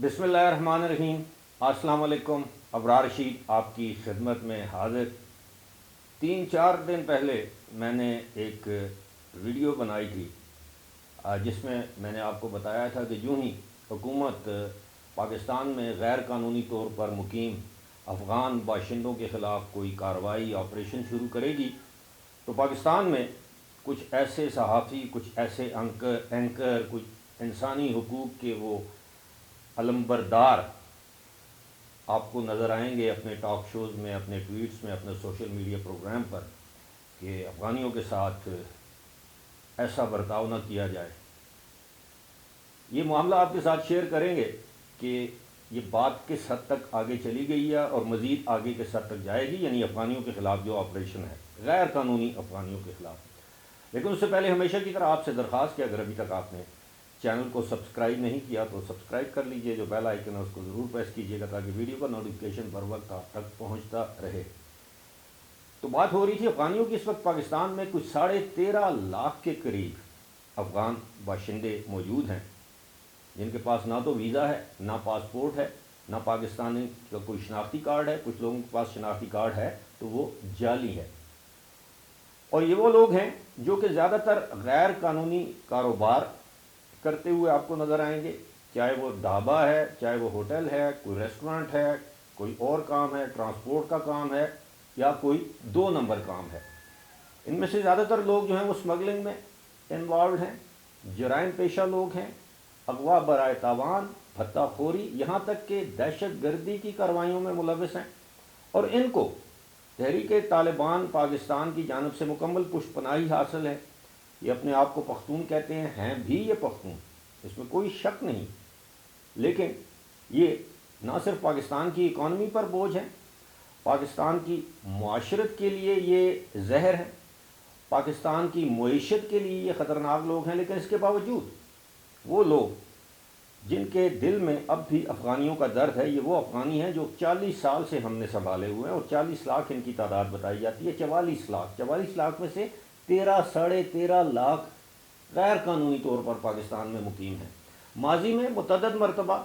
بسم اللہ الرحمن الرحیم۔ السلام علیکم۔ ابرار رشید آپ کی خدمت میں حاضر۔ 3-4 دن پہلے میں نے ایک ویڈیو بنائی تھی جس میں میں نے آپ کو بتایا تھا کہ جو ہی حکومت پاکستان میں غیر قانونی طور پر مقیم افغان باشندوں کے خلاف کوئی کارروائی آپریشن شروع کرے گی تو پاکستان میں کچھ ایسے صحافی، کچھ ایسے اینکر، کچھ انسانی حقوق کے وہ علمبردار آپ کو نظر آئیں گے اپنے ٹاک شوز میں، اپنے ٹویٹس میں، اپنے سوشل میڈیا پروگرام پر کہ افغانیوں کے ساتھ ایسا برتاؤ نہ کیا جائے۔ یہ معاملہ آپ کے ساتھ شیئر کریں گے کہ یہ بات کس حد تک آگے چلی گئی ہے اور مزید آگے کس حد تک جائے گی، یعنی افغانیوں کے خلاف جو آپریشن ہے، غیر قانونی افغانیوں کے خلاف۔ لیکن اس سے پہلے ہمیشہ کی طرح آپ سے درخواست کہ اگر ابھی تک آپ نے چینل کو سبسکرائب نہیں کیا تو سبسکرائب کر لیجئے، جو بیل آئیکن ہے اس کو ضرور پریس کیجئے گا تاکہ ویڈیو کا نوٹیفیکیشن بر وقت آپ تک پہنچتا رہے۔ تو بات ہو رہی تھی افغانیوں کی۔ اس وقت پاکستان میں کچھ 13.5 لاکھ کے قریب افغان باشندے موجود ہیں جن کے پاس نہ تو ویزا ہے، نہ پاسپورٹ ہے، نہ پاکستانی کا کوئی شناختی کارڈ ہے۔ کچھ لوگوں کے پاس شناختی کارڈ ہے تو وہ جعلی ہے، اور یہ وہ لوگ ہیں جو کہ زیادہ تر غیر قانونی کاروبار کرتے ہوئے آپ کو نظر آئیں گے، چاہے وہ ڈھابا ہے، چاہے وہ ہوٹل ہے، کوئی ریسٹورنٹ ہے، کوئی اور کام ہے، ٹرانسپورٹ کا کام ہے، یا کوئی 2 نمبر کام ہے۔ ان میں سے زیادہ تر لوگ جو ہیں وہ اسمگلنگ میں انوالوڈ ہیں، جرائم پیشہ لوگ ہیں، اغوا برائے تاوان، بھتہ خوری، یہاں تک کہ دہشت گردی کی کارروائیوں میں ملوث ہیں، اور ان کو تحریک طالبان پاکستان کی جانب سے مکمل پشت پناہی حاصل ہے۔ یہ اپنے آپ کو پختون کہتے ہیں بھی یہ پختون، اس میں کوئی شک نہیں، لیکن یہ نہ صرف پاکستان کی اکانومی پر بوجھ ہے، پاکستان کی معاشرت کے لیے یہ زہر ہے، پاکستان کی معیشت کے لیے یہ خطرناک لوگ ہیں۔ لیکن اس کے باوجود وہ لوگ جن کے دل میں اب بھی افغانیوں کا درد ہے، یہ وہ افغانی ہیں جو 40 سال سے ہم نے سنبھالے ہوئے ہیں، اور 40 لاکھ ان کی تعداد بتائی جاتی ہے۔ 44 لاکھ میں سے 13.5 لاکھ غیر قانونی طور پر پاکستان میں مقیم ہیں۔ ماضی میں متعدد مرتبہ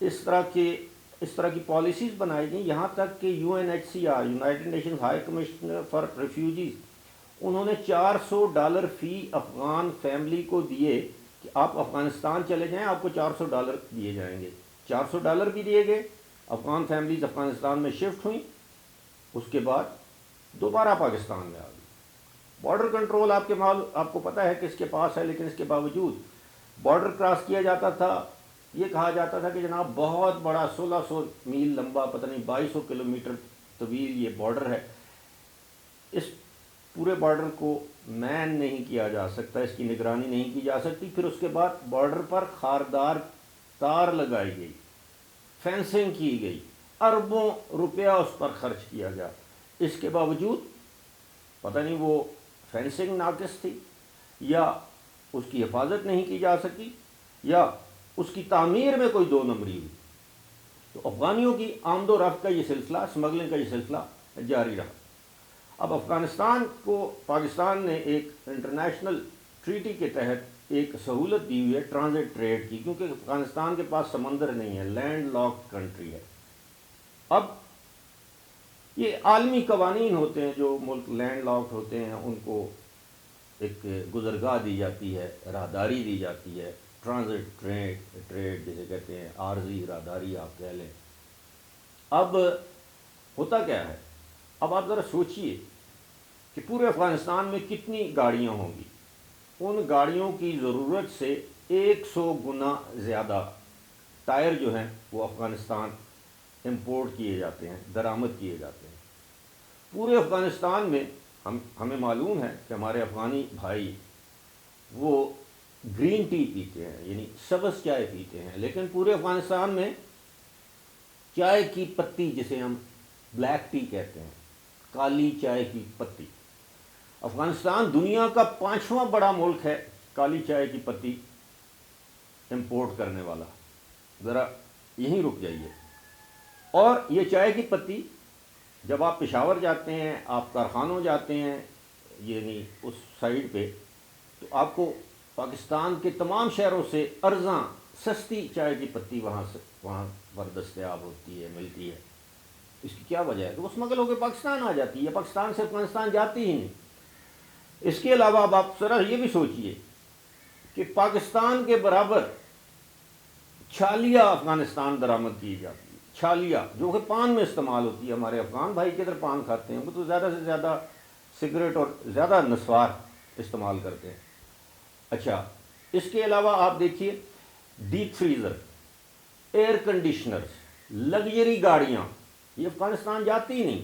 اس طرح کی پالیسیز بنائی گئیں، یہاں تک کہ UNHCR، United nations high commissioner for refugees, انہوں نے $400 فی افغان فیملی کو دیے کہ آپ افغانستان چلے جائیں، آپ کو $400 دیے جائیں گے۔ $400 بھی دیے گئے، افغان فیملیز افغانستان میں شفٹ ہوئیں، اس کے بعد دوبارہ پاکستان میں آ گئی۔ بارڈر کنٹرول آپ کو پتہ ہے کس کے پاس ہے، لیکن اس کے باوجود بارڈر کراس کیا جاتا تھا، یہ کہا جاتا تھا کہ جناب بہت بڑا 1600 میل لمبا، پتہ نہیں 2200 کلومیٹر طویل یہ بارڈر ہے، اس پورے بارڈر کو مین نہیں کیا جا سکتا، اس کی نگرانی نہیں کی جا سکتی۔ پھر اس کے بعد بارڈر پر خاردار تار لگائی گئی، فینسنگ کی گئی، اربوں روپیہ اس پر خرچ کیا گیا۔ اس کے باوجود پتہ نہیں وہ فینسنگ ناقص تھی، یا اس کی حفاظت نہیں کی جا سکی، یا اس کی تعمیر میں کوئی 2 نمبری ہوئی۔ تو افغانیوں کی آمد و رفت کا یہ سلسلہ، اسمگلنگ کا یہ سلسلہ جاری رہا۔ اب افغانستان کو پاکستان نے ایک انٹرنیشنل ٹریٹی کے تحت ایک سہولت دی ہوئی ہے ٹرانزٹ ٹریڈ کی، کیونکہ افغانستان کے پاس سمندر نہیں ہے، لینڈ لاکڈ کنٹری ہے۔ اب یہ عالمی قوانین ہوتے ہیں، جو ملک لینڈ لاکڈ ہوتے ہیں ان کو ایک گزرگاہ دی جاتی ہے، راہداری دی جاتی ہے، ٹرانزٹ ٹریڈ جسے کہتے ہیں، عارضی راہداری آپ کہہ لیں۔ اب ہوتا کیا ہے، اب آپ ذرا سوچئے کہ پورے افغانستان میں کتنی گاڑیاں ہوں گی، ان گاڑیوں کی ضرورت سے 100 گنا زیادہ ٹائر جو ہیں وہ افغانستان امپورٹ کیے جاتے ہیں، درآمد کیے جاتے ہیں۔ پورے افغانستان میں ہمیں معلوم ہے کہ ہمارے افغانی بھائی وہ گرین ٹی پیتے ہیں، یعنی سبز چائے پیتے ہیں، لیکن پورے افغانستان میں چائے کی پتی، جسے ہم بلیک ٹی کہتے ہیں، کالی چائے کی پتی، افغانستان دنیا کا 5واں بڑا ملک ہے کالی چائے کی پتی امپورٹ کرنے والا۔ ذرا یہیں رک جائیے۔ اور یہ چائے کی پتی جب آپ پشاور جاتے ہیں، آپ کارخانوں جاتے ہیں، یعنی اس سائڈ پہ، تو آپ کو پاکستان کے تمام شہروں سے ارزاں سستی چائے کی پتی وہاں پر دستیاب ہوتی ہے، ملتی ہے. اس کی کیا وجہ ہے کہ وہ اسمگل ہو کے پاکستان آ جاتی ہے، پاکستان سے افغانستان جاتی ہی نہیں. اس کے علاوہ اب آپ ذرا یہ بھی سوچئے کہ پاکستان کے برابر چھالیہ افغانستان درآمد کی جاتی ہے. چھالیہ جو کہ پان میں استعمال ہوتی ہے، ہمارے افغان بھائی کے ادھر پان کھاتے ہیں، وہ تو زیادہ سے زیادہ سگریٹ اور زیادہ نسوار استعمال کرتے ہیں. اچھا، اس کے علاوہ آپ دیکھیے deep freezer, air conditioners, luxury گاڑیاں، یہ افغانستان جاتی ہی نہیں.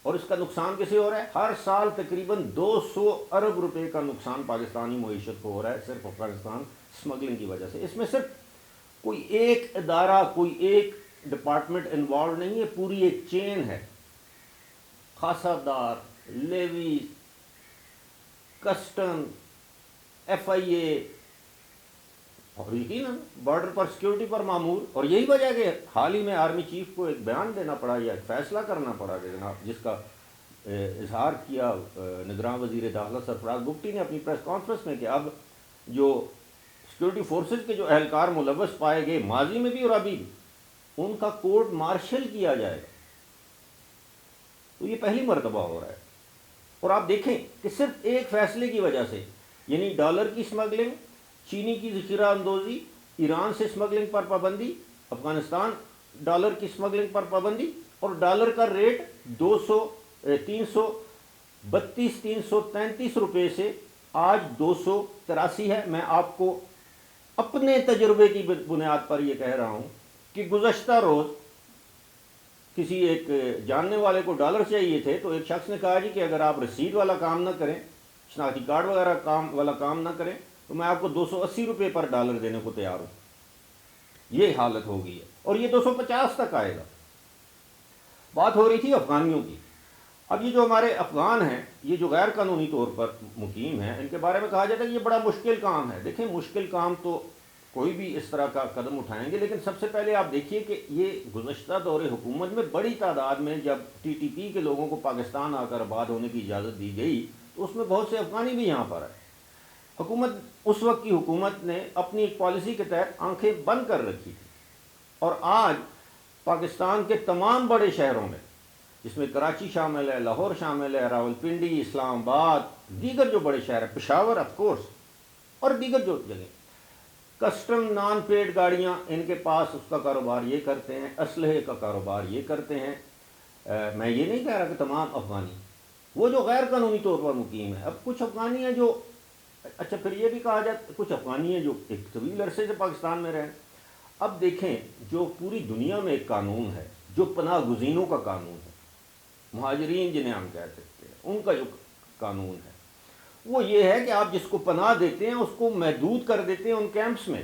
اور اس کا نقصان کسے ہو رہا ہے؟ ہر سال تقریباً 200 ارب روپے کا نقصان پاکستانی معیشت کو ہو رہا ہے صرف افغانستان اسمگلنگ کی وجہ سے. اس میں صرف کوئی ایک ادارہ، کوئی ایک ڈپارٹمنٹ انوالو نہیں ہے، پوری ایک چین ہے. خاصہ دار، لیویز، کسٹم، ایف آئی اے، اور یقیناً بارڈر پر سیکیورٹی پر معمور. اور یہی وجہ ہے کہ حال ہی میں آرمی چیف کو ایک بیان دینا پڑا یا ایک فیصلہ کرنا پڑا کہ جناب، جس کا اظہار کیا نگراں وزیر داخلہ سرفراز بگٹی نے اپنی پریس کانفرنس میں، کہ اب جو سیکیورٹی فورسز کے جو اہلکار ملوث پائے گئے ماضی میں بھی اور ابھی بھی، ان کا کورٹ مارشل کیا جائے گا. تو یہ پہلی مرتبہ ہو رہا ہے. اور آپ دیکھیں کہ صرف ایک فیصلے کی وجہ سے، یعنی ڈالر کی اسمگلنگ، چینی کی ذخیرہ اندوزی، ایران سے اسمگلنگ پر پابندی، افغانستان ڈالر کی اسمگلنگ پر پابندی، اور ڈالر کا ریٹ 332 روپے سے آج 283 ہے. میں آپ کو اپنے تجربے کی بنیاد پر یہ کہہ رہا ہوں کہ گزشتہ روز کسی ایک جاننے والے کو ڈالر چاہیے تھے، تو ایک شخص نے کہا جی کہ اگر آپ رسید والا کام نہ کریں، شناختی کارڈ وغیرہ والا کام نہ کریں، تو میں آپ کو 280 روپے پر ڈالر دینے کو تیار ہوں. یہ حالت ہو گئی ہے، اور یہ 250 تک آئے گا. بات ہو رہی تھی افغانیوں کی. اب یہ جو ہمارے افغان ہیں، یہ جو غیر قانونی طور پر مقیم ہیں، ان کے بارے میں کہا جاتا ہے کہ یہ بڑا مشکل کام ہے. دیکھیں، مشکل کام تو کوئی بھی اس طرح کا قدم اٹھائیں گے، لیکن سب سے پہلے آپ دیکھیے کہ یہ گزشتہ دور حکومت میں بڑی تعداد میں جب ٹی ٹی پی کے لوگوں کو پاکستان آ کر آباد ہونے کی اجازت دی گئی، تو اس میں بہت سے افغانی بھی یہاں پر ہیں. حکومت، اس وقت کی حکومت نے اپنی ایک پالیسی کے تحت آنکھیں بند کر رکھی تھی. اور آج پاکستان کے تمام بڑے شہروں میں، جس میں کراچی شامل ہے، لاہور شامل ہے، راولپنڈی، اسلام آباد، دیگر جو بڑے شہر ہیں، پشاور آف کورس، اور دیگر جو جگہ، کسٹم نان پیڈ گاڑیاں ان کے پاس، اس کا کاروبار یہ کرتے ہیں، اسلحے کا کاروبار یہ کرتے ہیں. میں یہ نہیں کہہ رہا کہ تمام افغانی، وہ جو غیر قانونی طور پر مقیم ہیں. اب کچھ افغانی ہیں جو، اچھا پھر یہ بھی کہا جاتا، کچھ افغانی ہیں جو ایک طویل عرصے سے پاکستان میں رہیں. اب دیکھیں، جو پوری دنیا میں ایک قانون ہے، جو پناہ گزینوں کا قانون ہے، مہاجرین جنہیں ہم کہہ سکتے ہیں، ان کا جو قانون ہے، وہ یہ ہے کہ آپ جس کو پناہ دیتے ہیں اس کو محدود کر دیتے ہیں ان کیمپس میں.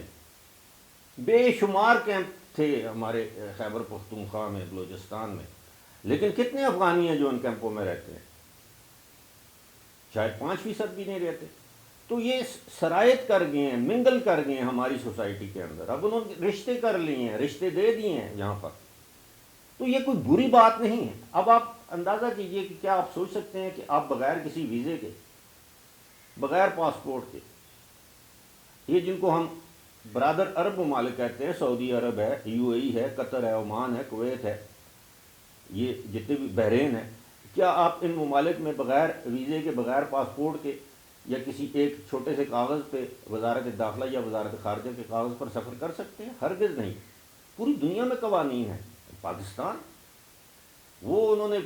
بے شمار کیمپ تھے ہمارے خیبر پختونخوا میں، بلوچستان میں، لیکن کتنے افغانی ہیں جو ان کیمپوں میں رہتے ہیں؟ شاید 5% بھی نہیں رہتے. تو یہ سرایت کر گئے ہیں، منگل کر گئے ہیں ہماری سوسائٹی کے اندر. اب انہوں نے رشتے کر لیے ہیں، رشتے دے دیے ہیں یہاں پر. تو یہ کوئی بری بات نہیں ہے. اب آپ اندازہ کیجئے کہ کیا آپ سوچ سکتے ہیں کہ آپ بغیر کسی ویزے کے، بغیر پاسپورٹ کے، یہ جن کو ہم برادر عرب ممالک کہتے ہیں، سعودی عرب ہے، یو اے ای ہے، قطر ہے، عمان ہے، کویت ہے، یہ جتنے بھی بحرین ہیں، کیا آپ ان ممالک میں بغیر ویزے کے، بغیر پاسپورٹ کے، یا کسی ایک چھوٹے سے کاغذ پہ وزارت داخلہ یا وزارت خارجہ کے کاغذ پر سفر کر سکتے ہیں؟ ہرگز نہیں. پوری دنیا میں قوانین ہیں. پاکستان، وہ انہوں نے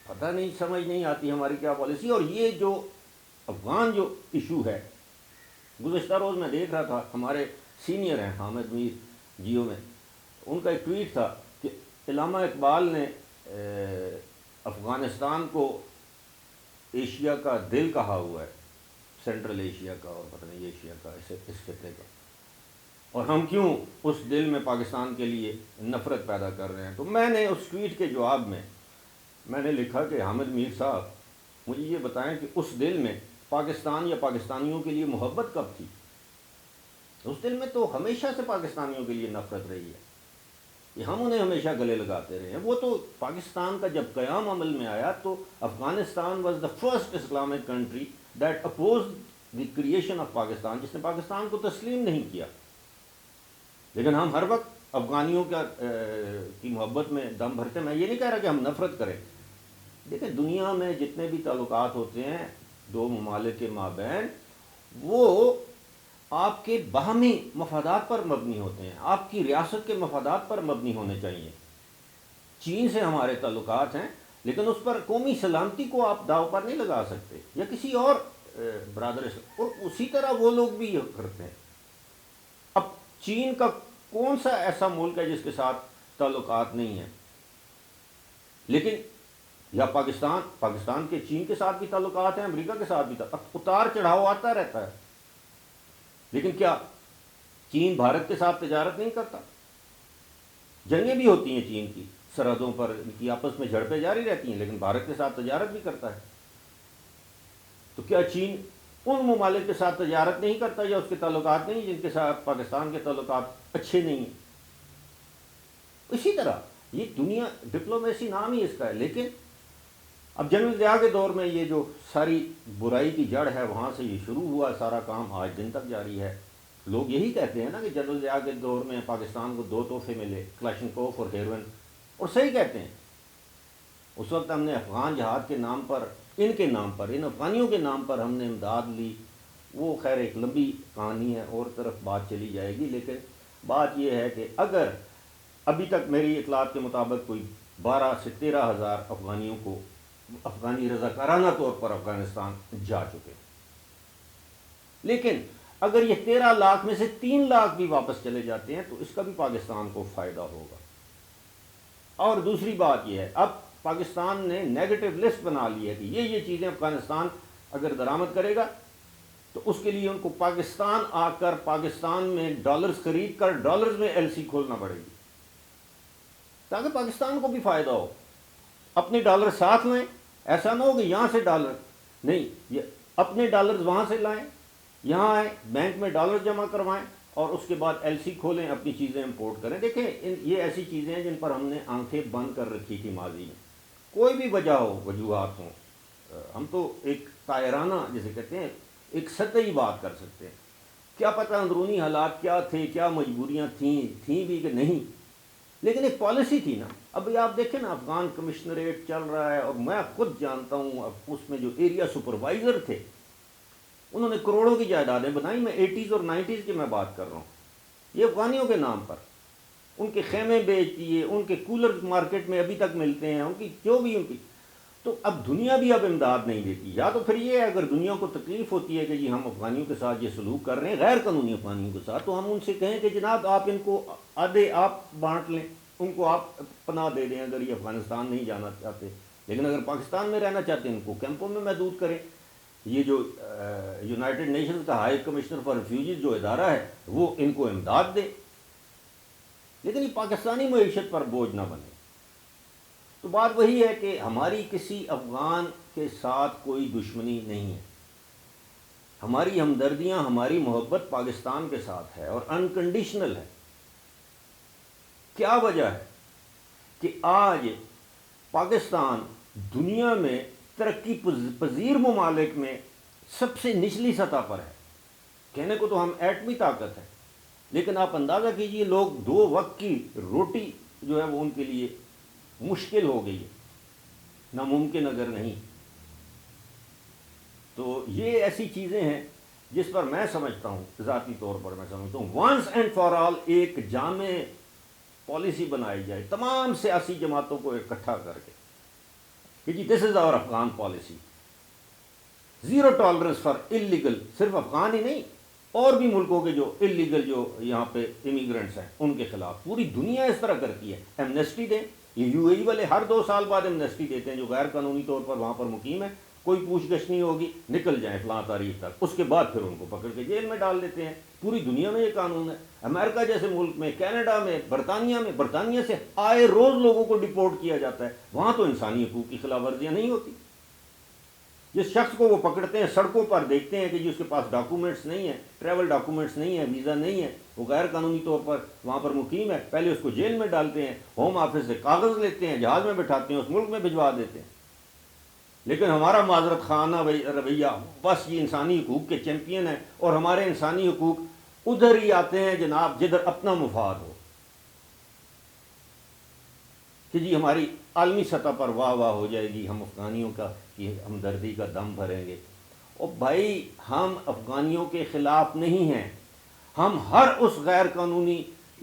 پتہ نہیں، سمجھ نہیں آتی ہماری کیا پالیسی. اور یہ جو افغان جو ایشو ہے، گزشتہ روز میں دیکھ رہا تھا، ہمارے سینئر ہیں حامد میر جیو میں، ان کا ایک ٹویٹ تھا کہ علامہ اقبال نے افغانستان کو ایشیا کا دل کہا ہوا ہے، سینٹرل ایشیا کا، اور پتہ نہیں ایشیا کا، اس خطے کا، اور ہم کیوں اس دل میں پاکستان کے لیے نفرت پیدا کر رہے ہیں. تو میں نے اس ٹویٹ کے جواب میں نے لکھا کہ حامد میر صاحب، مجھے یہ بتائیں کہ اس دل میں پاکستان یا پاکستانیوں کے لیے محبت کب تھی؟ اس دل میں تو ہمیشہ سے پاکستانیوں کے لیے نفرت رہی ہے. یہ ہم انہیں ہمیشہ گلے لگاتے رہے ہیں. وہ تو پاکستان کا جب قیام عمل میں آیا تو Afghanistan was the first Islamic country that opposed the creation of Pakistan, جس نے پاکستان کو تسلیم نہیں کیا. لیکن ہم ہر وقت افغانیوں کی محبت میں دم بھرتے ہیں. میں یہ نہیں کہہ رہا کہ ہم نفرت کریں. دیکھیں دنیا میں جتنے بھی تعلقات ہوتے ہیں دو ممالک کے مابین، وہ آپ کے باہمی مفادات پر مبنی ہوتے ہیں، آپ کی ریاست کے مفادات پر مبنی ہونے چاہیے. چین سے ہمارے تعلقات ہیں، لیکن اس پر قومی سلامتی کو آپ داؤ پر نہیں لگا سکتے، یا کسی اور برادر. اور اسی طرح وہ لوگ بھی یہ کرتے ہیں. اب چین کا کون سا ایسا ملک ہے جس کے ساتھ تعلقات نہیں ہیں؟ لیکن یا پاکستان کے چین کے ساتھ بھی تعلقات ہیں، امریکہ کے ساتھ بھی اتار چڑھاؤ آتا رہتا ہے. لیکن کیا چین بھارت کے ساتھ تجارت نہیں کرتا؟ جنگیں بھی ہوتی ہیں چین کی سرحدوں پر، ان کی آپس میں جھڑپیں جاری رہتی ہیں، لیکن بھارت کے ساتھ تجارت بھی کرتا ہے. تو کیا چین ان ممالک کے ساتھ تجارت نہیں کرتا یا اس کے تعلقات نہیں جن کے ساتھ پاکستان کے تعلقات اچھے نہیں ہیں؟ اسی طرح یہ دنیا ڈپلومیسی نام ہی اس کا ہے. لیکن اب جنرل ضیاء کے دور میں یہ جو ساری برائی کی جڑ ہے وہاں سے یہ شروع ہوا، سارا کام آج دن تک جاری ہے. لوگ یہی کہتے ہیں نا کہ جنرل ضیاء کے دور میں پاکستان کو 2 تحفے ملے، کلاشنکوف اور ہیروئن، اور صحیح کہتے ہیں. اس وقت ہم نے افغان جہاد کے نام پر، ان کے نام پر، ان افغانیوں کے نام پر ہم نے امداد لی. وہ خیر ایک لمبی کہانی ہے، اور طرف بات چلی جائے گی. لیکن بات یہ ہے کہ اگر ابھی تک میری اطلاعات کے مطابق کوئی 12 سے 13 ہزار افغانیوں کو افغانی رضاکارانہ طور پر افغانستان جا چکے. لیکن اگر یہ 13 لاکھ میں سے 3 لاکھ بھی واپس چلے جاتے ہیں تو اس کا بھی پاکستان کو فائدہ ہوگا. اور دوسری بات یہ ہے، اب پاکستان نے نیگیٹو لسٹ بنا لی ہے کہ یہ چیزیں افغانستان اگر درآمد کرے گا تو اس کے لیے ان کو پاکستان آ کر پاکستان میں ڈالرز خرید کر ڈالرز میں ایل سی کھولنا پڑے گی تاکہ پاکستان کو بھی فائدہ ہو. اپنے ڈالر ساتھ لائیں، ایسا نہ ہو کہ یہاں سے ڈالر نہیں، یہ اپنے ڈالرز وہاں سے لائیں، یہاں آئیں بینک میں ڈالر جمع کروائیں اور اس کے بعد ایل سی کھولیں، اپنی چیزیں امپورٹ کریں. دیکھیں یہ ایسی چیزیں ہیں جن پر ہم نے آنکھیں بند کر رکھی تھی ماضی میں. کوئی بھی وجہ ہو، وجوہات ہوں، ہم تو ایک طائرانہ جسے کہتے ہیں ایک سطحی بات کر سکتے ہیں. کیا پتہ اندرونی حالات کیا تھے، کیا مجبوریاں تھیں بھی کہ نہیں، لیکن ایک پالیسی تھی نا. ابھی آپ دیکھیں نا افغان کمشنریٹ چل رہا ہے، اور میں خود جانتا ہوں اب اس میں جو ایریا سپروائزر تھے انہوں نے کروڑوں کی جائیدادیں بنائی. میں 80s اور 90s کی میں بات کر رہا ہوں. یہ افغانیوں کے نام پر ان کے خیمے بیچ دیے، ان کے کولر مارکیٹ میں ابھی تک ملتے ہیں، ان کی جو بھی ان کی. تو اب دنیا بھی اب امداد نہیں دیتی. یا تو پھر یہ ہے اگر دنیا کو تکلیف ہوتی ہے کہ جی ہم افغانیوں کے ساتھ یہ سلوک کر رہے ہیں غیر قانونی افغانیوں کے ساتھ، تو ہم ان سے کہیں کہ جناب آپ ان کو آدھے آپ بانٹ لیں، ان کو آپ پناہ دے دیں اگر یہ افغانستان نہیں جانا چاہتے. لیکن اگر پاکستان میں رہنا چاہتے ہیں ان کو کیمپوں میں محدود کریں. یہ جو یونائٹڈ نیشنز کا ہائی کمشنر فار ریفیوجیز جو ادارہ ہے وہ ان کو امداد دے، لیکن یہ پاکستانی معیشت پر بوجھ نہ بنے. تو بات وہی ہے کہ ہماری کسی افغان کے ساتھ کوئی دشمنی نہیں ہے. ہماری ہمدردیاں، ہماری محبت پاکستان کے ساتھ ہے اور انکنڈیشنل ہے. کیا وجہ ہے کہ آج پاکستان دنیا میں ترقی پذیر ممالک میں سب سے نچلی سطح پر ہے. کہنے کو تو ہم ایٹمی طاقت ہے، لیکن آپ اندازہ کیجئے لوگ 2 وقت کی روٹی جو ہے وہ ان کے لیے مشکل ہو گئی ہے، ناممکن اگر نہیں. تو یہ ایسی چیزیں ہیں جس پر میں سمجھتا ہوں، ذاتی طور پر میں سمجھتا ہوں ونس اینڈ فار آل ایک جامع پالیسی بنائی جائے تمام سیاسی جماعتوں کو اکٹھا کر کے کہ جی this is our Afghan policy, zero tolerance for illegal. صرف افغان ہی نہیں، اور بھی ملکوں کے جو انلیگل جو یہاں پہ امیگرنٹس ہیں ان کے خلاف. پوری دنیا اس طرح کرتی ہے. ایمنیسٹی دیں. یہ یو اے ای والے ہر 2 سال بعد ایمنیسٹی دیتے ہیں جو غیر قانونی طور پر وہاں پر مقیم ہے، کوئی پوچھ گچھ نہیں ہوگی، نکل جائیں فلاں تاریخ تک. اس کے بعد پھر ان کو پکڑ کے جیل میں ڈال دیتے ہیں. پوری دنیا میں یہ قانون ہے. امریکہ جیسے ملک میں، کینیڈا میں، برطانیہ سے آئے روز لوگوں کو ڈپورٹ کیا جاتا ہے. وہاں تو انسانی حقوق کی خلاف ورزیاں نہیں ہوتی. جس شخص کو وہ پکڑتے ہیں سڑکوں پر دیکھتے ہیں کہ جی اس کے پاس ڈاکومنٹس نہیں ہیں، ٹریول ڈاکومنٹس نہیں ہیں، ویزا نہیں ہے، وہ غیر قانونی طور پر وہاں پر مقیم ہے، پہلے اس کو جیل میں ڈالتے ہیں، ہوم آفس سے کاغذ لیتے ہیں، جہاز میں بٹھاتے ہیں، اس ملک میں بھجوا دیتے ہیں. لیکن ہمارا معذرت خانہ رویہ، بس یہ انسانی حقوق کے چیمپئن ہیں اور ہمارے انسانی حقوق ادھر ہی آتے ہیں جناب جدھر اپنا مفاد ہو، کہ جی ہماری عالمی سطح پر واہ واہ ہو جائے گی، ہم افغانیوں کا کی ہمدردی کا دم بھریں گے۔ اور بھائی ہم افغانیوں کے خلاف نہیں ہیں، ہم ہر اس غیر قانونی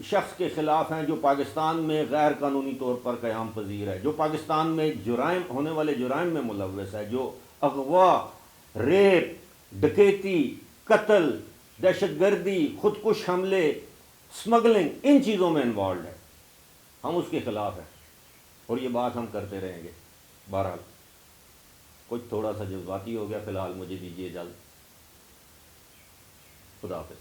شخص کے خلاف ہیں جو پاکستان میں غیر قانونی طور پر قیام پذیر ہے، جو پاکستان میں جرائم ہونے والے جرائم میں ملوث ہے، جو اغوا، ریپ، ڈکیتی، قتل، دہشت گردی، خودکش حملے، سمگلنگ، ان چیزوں میں انوالوڈ ہے، ہم اس کے خلاف ہیں اور یہ بات ہم کرتے رہیں گے۔ بہرحال کچھ تھوڑا سا جذباتی ہو گیا، فی الحال مجھے دیجیے اجازت، خدا حافظ۔